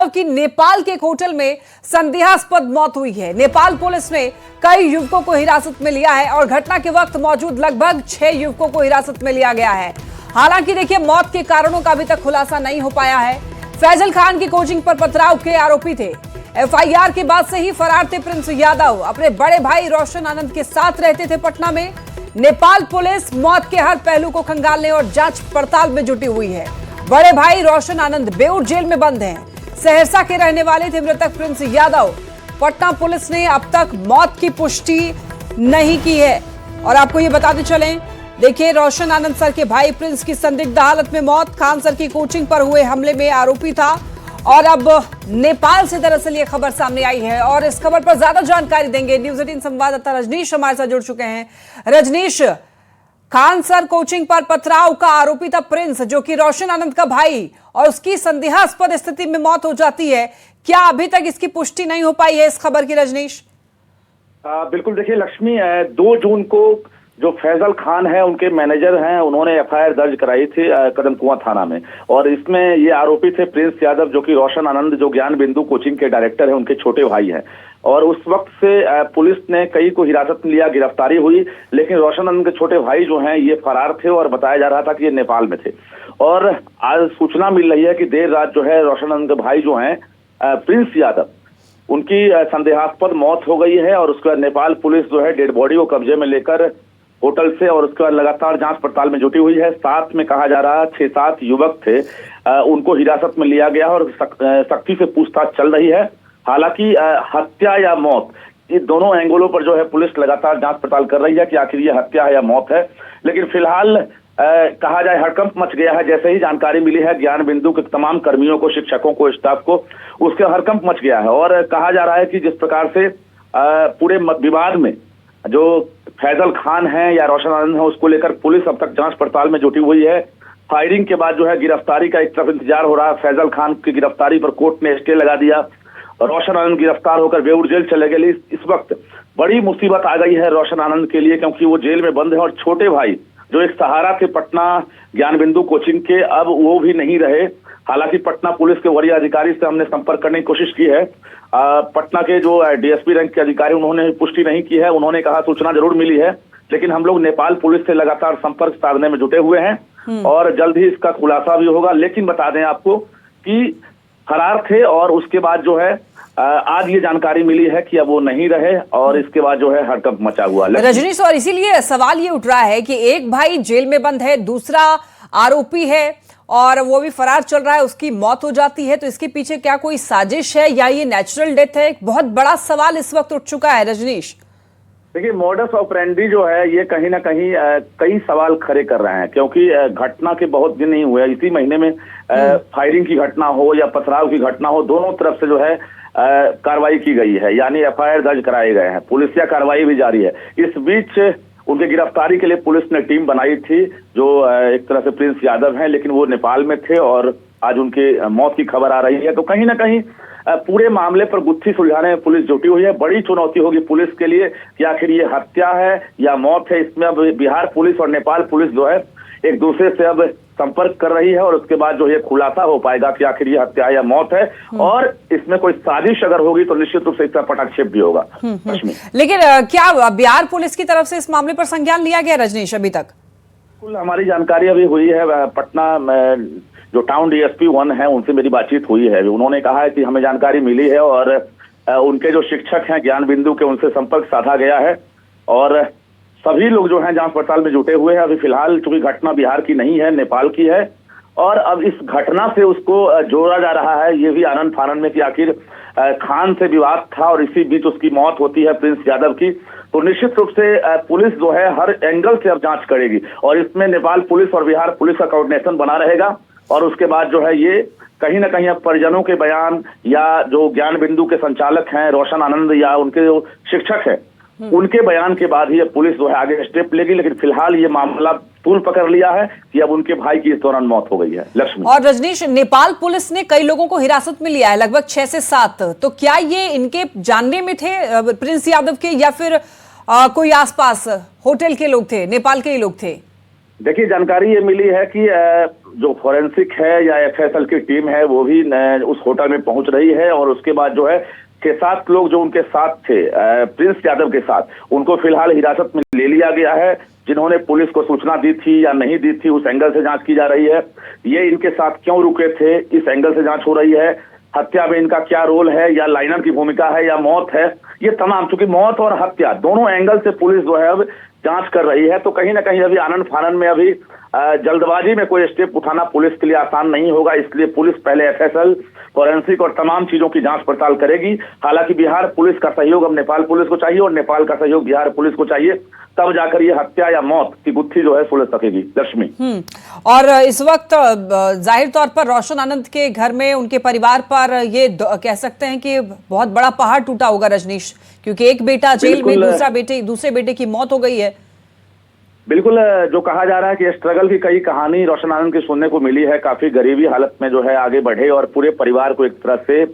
की नेपाल के एक होटल में संदेहास्पद मौत हुई है। नेपाल पुलिस ने कई युवकों को हिरासत में लिया है और घटना के वक्त मौजूद लगभग 6 युवकों को हिरासत में लिया गया है। हालांकि देखिए, मौत के कारणों का अभी तक खुलासा नहीं हो पाया है। फैजल खान की कोचिंग पर पथराव के आरोपी थे। एफआईआर के बाद से ही फरार थे प्रिंस यादव। अपने बड़े भाई रोशन आनंद के साथ रहते थे पटना में। नेपाल पुलिस मौत के हर पहलू को खंगालने और जांच पड़ताल में जुटी हुई है। बड़े भाई रोशन आनंद बेऊर जेल में बंद हैं। सहरसा के रहने वाले थे मृतक प्रिंस यादव। पटना पुलिस ने अब तक मौत की पुष्टि नहीं की है। और आपको ये बताते चलें, देखिए, रोशन आनंद सर के भाई प्रिंस की संदिग्ध हालत में मौत। खान सर की कोचिंग पर हुए हमले में आरोपी था। और अब नेपाल से दरअसल ये खबर सामने आई है और इस खबर पर ज्यादा जानकारी देंगे न्यूज़ 18 संवाददाता रजनीश हमारे साथ जुड़ चुके हैं। रजनीश, खान सर कोचिंग पर पथराव का आरोपी था प्रिंस, जो कि रोशन आनंद का भाई, और उसकी संदेहास्पद स्थिति में मौत हो जाती है। क्या अभी तक इसकी पुष्टि नहीं हो पाई है इस खबर की, रजनीश? बिल्कुल, देखिए लक्ष्मी, 2 जून को जो फैजल खान है, उनके मैनेजर हैं, उन्होंने एफआईआर दर्ज कराई थी कदम कुआं थाना में। और इसमें ये आरोपी थे प्रिंस यादव, जो कि रोशन आनंद, जो ज्ञान बिंदु कोचिंग के डायरेक्टर हैं, उनके छोटे भाई हैं। और उस वक्त से पुलिस ने कई को हिरासत में लिया, गिरफ्तारी हुई, लेकिन रोशन आनंद के छोटे भाई जो हैं ये फरार थे और बताया जा रहा था कि ये नेपाल में थे। और आज सूचना मिल रही है कि देर रात जो है रोशन आनंद के भाई जो हैं प्रिंस यादव, उनकी संदेहास्पद मौत हो गई है। और उसके बाद नेपाल पुलिस जो है डेड बॉडी को कब्जे में लेकर होटल से और उसके बाद लगातार जांच पड़ताल में जुटी हुई है। साथ में कहा जा रहा है 6-7 युवक थे, उनको हिरासत में लिया गया और सख्ती से पूछताछ चल रही है। हालांकि हत्या या मौत, ये दोनों एंगलों पर जो है पुलिस लगातार जांच पड़ताल कर रही है कि आखिर ये हत्या है या मौत है। लेकिन फिलहाल कहा जाए हड़कंप मच गया है। जैसे ही जानकारी मिली है ज्ञान बिंदु के तमाम कर्मियों को, शिक्षकों को, स्टाफ को, उसके हड़कंप मच गया है। और कहा जा रहा है कि जिस प्रकार से पूरे विवाद में जो फैजल खान है या रोशन आनंद है, उसको लेकर पुलिस अब तक जांच पड़ताल में जुटी हुई है। फायरिंग के बाद जो है गिरफ्तारी का एक तरफ इंतजार हो रहा है। फैजल खान की गिरफ्तारी पर कोर्ट ने स्टे लगा दिया। रोशन आनंद गिरफ्तार होकर बेऊर जेल चले गए। इस वक्त बड़ी मुसीबत आ गई है रोशन आनंद के लिए, क्योंकि वो जेल में बंद है और छोटे भाई जो एक सहारा थे पटना ज्ञान बिंदु कोचिंग के, अब वो भी नहीं रहे। हालांकि पटना पुलिस के वरीय अधिकारी से हमने संपर्क करने की कोशिश की है। पटना के जो डीएसपी रैंक के अधिकारी, उन्होंने पुष्टि नहीं की है। उन्होंने कहा सूचना जरूर मिली है, लेकिन हम लोग नेपाल पुलिस से लगातार संपर्क साधने में जुटे हुए हैं और जल्द ही इसका खुलासा भी होगा। लेकिन बता दें आपको कि फरार थे और उसके बाद जो है आज ये जानकारी मिली है कि अब वो नहीं रहे और इसके बाद जो है हड़कंप मचा हुआ। रजनीश, और इसीलिए सवाल ये उठ रहा है कि एक भाई जेल में बंद है, दूसरा आरोपी है और वो भी फरार चल रहा है, उसकी मौत हो जाती है। तो इसके पीछे क्या कोई साजिश है या ये नेचुरल डेथ है? एक बहुत बड़ा सवाल इस वक्त उठ चुका है रजनीश। देखिए, मॉडस ऑपरेंडी जो है ये कहीं ना कहीं कई सवाल खड़े कर रहे हैं, क्योंकि घटना के बहुत दिन नहीं हुए। इसी महीने में फायरिंग की घटना हो या पथराव की घटना हो, दोनों तरफ से जो है कार्रवाई की गई है, यानी एफआईआर दर्ज कराए गए हैं। पुलिसिया कार्रवाई भी जारी है। इस बीच उनके गिरफ्तारी के लिए पुलिस ने टीम बनाई थी, जो एक तरह से प्रिंस यादव हैं, लेकिन वो नेपाल में थे और आज उनके मौत की खबर आ रही है। तो कहीं ना कहीं पूरे मामले पर गुत्थी सुलझाने में पुलिस जुटी हुई है। बड़ी चुनौती होगी पुलिस के लिए कि आखिर ये हत्या है या मौत है। इसमें अब बिहार पुलिस और नेपाल पुलिस जो है एक दूसरे से अब संपर्क कर रही है और उसके बाद जो ये खुलासा हो पाएगा कि आखिर ये हत्या या मौत है। और इसमें कोई साजिश अगर होगी तो निश्चित रूप से इसका पटाक्षेप भी होगा। लेकिन क्या बिहार पुलिस की तरफ से इस मामले पर संज्ञान लिया गया रजनीश अभी तक? बिल्कुल, हमारी जानकारी अभी हुई है। पटना में जो टाउन डीएसपी 1 है, उनसे मेरी बातचीत हुई है। उन्होंने कहा है कि हमें जानकारी मिली है और उनके जो शिक्षक हैं ज्ञान बिंदु के, उनसे संपर्क साधा गया है और सभी लोग जो हैं जांच पड़ताल में जुटे हुए हैं। अभी फिलहाल चूंकि घटना बिहार की नहीं है, नेपाल की है, और अब इस घटना से उसको जोड़ा जा रहा है ये भी आनंद फानन में कि आखिर खान से विवाद था और इसी बीच उसकी मौत होती है प्रिंस यादव की। तो निश्चित रूप से पुलिस जो है हर एंगल से अब जांच करेगी और इसमें नेपाल पुलिस और बिहार पुलिस का कोऑर्डिनेशन बना रहेगा। और उसके बाद जो है ये कहीं ना कहीं अब परिजनों के बयान या जो ज्ञान बिंदु के संचालक हैं रोशन आनंद या उनके जो शिक्षक हैं, उनके बयान के बाद ही पुलिस जो है आगे स्टेप लेगी। लेकिन फिलहाल ये मामला तूल पकड़ लिया है कि अब उनके भाई की इस दौरान मौत हो गई है। लक्ष्मी और रजनीश, नेपाल पुलिस ने कई लोगों को हिरासत में लिया है, लगभग 6 से 7। तो क्या ये इनके जानने में थे प्रिंस यादव के, या फिर कोई आसपास होटल के लोग थे, नेपाल के ही लोग थे? देखिए, जानकारी ये मिली है कि जो फॉरेंसिक है या एफएसएल की टीम है वो भी उस होटल में पहुंच रही है और उसके बाद जो है 6-7 लोग जो उनके साथ थे प्रिंस यादव के साथ, उनको फिलहाल हिरासत में ले लिया गया है। जिन्होंने पुलिस को सूचना दी थी या नहीं दी थी, उस एंगल से जांच की जा रही है। ये इनके साथ क्यों रुके थे, इस एंगल से जांच हो रही है। हत्या में इनका क्या रोल है, या लाइनर की भूमिका है, या मौत है, ये तमाम, चूंकि मौत और हत्या दोनों एंगल से पुलिस जो है अब जांच कर रही है। तो कहीं ना कहीं अभी आनन फानन में अभी जल्दबाजी में कोई स्टेप उठाना पुलिस के लिए आसान नहीं होगा। इसलिए पुलिस पहले एफएसएल, फॉरेंसिक और तमाम चीजों की जांच पड़ताल करेगी। हालांकि बिहार पुलिस का सहयोग अब नेपाल पुलिस को चाहिए और नेपाल का सहयोग बिहार पुलिस को चाहिए, तब जाकर ये हत्या या मौत की गुत्थी जो है सुलझ सकेगी। लक्ष्मी, और इस वक्त जाहिर तौर पर रोशन आनंद के घर में उनके परिवार पर ये कह सकते हैं कि बहुत बड़ा पहाड़ टूटा होगा रजनीश, क्योंकि एक बेटा जेल में, दूसरे बेटे की मौत हो गई है। बिल्कुल, जो कहा जा रहा है कि स्ट्रगल की कई कहानी रोशन आनंद की सुनने को मिली है। काफी गरीबी हालत में जो है आगे बढ़े और पूरे परिवार को एक तरह से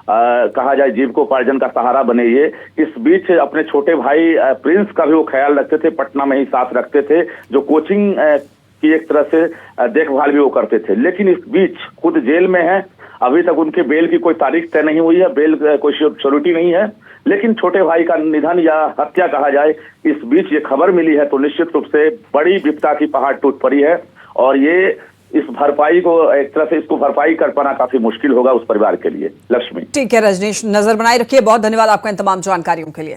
कहा जाए जीविकोपार्जन का सहारा बने। ये इस बीच अपने छोटे भाई प्रिंस का भी वो ख्याल रखते थे, पटना में ही साथ रखते थे, जो कोचिंग की एक तरह से देखभाल भी वो करते थे। लेकिन इस बीच खुद जेल में है, अभी तक उनके बेल की कोई तारीख तय नहीं हुई है, बेल कोई श्योरिटी नहीं है। लेकिन छोटे भाई का निधन या हत्या कहा जाए, इस बीच ये खबर मिली है तो निश्चित रूप से बड़ी विपदा की पहाड़ टूट पड़ी है और ये इस भरपाई को एक तरह से इसको भरपाई कर पाना काफी मुश्किल होगा उस परिवार के लिए। लक्ष्मी, ठीक है रजनीश, नजर बनाए रखिए। बहुत धन्यवाद आपका इन तमाम जानकारियों के लिए।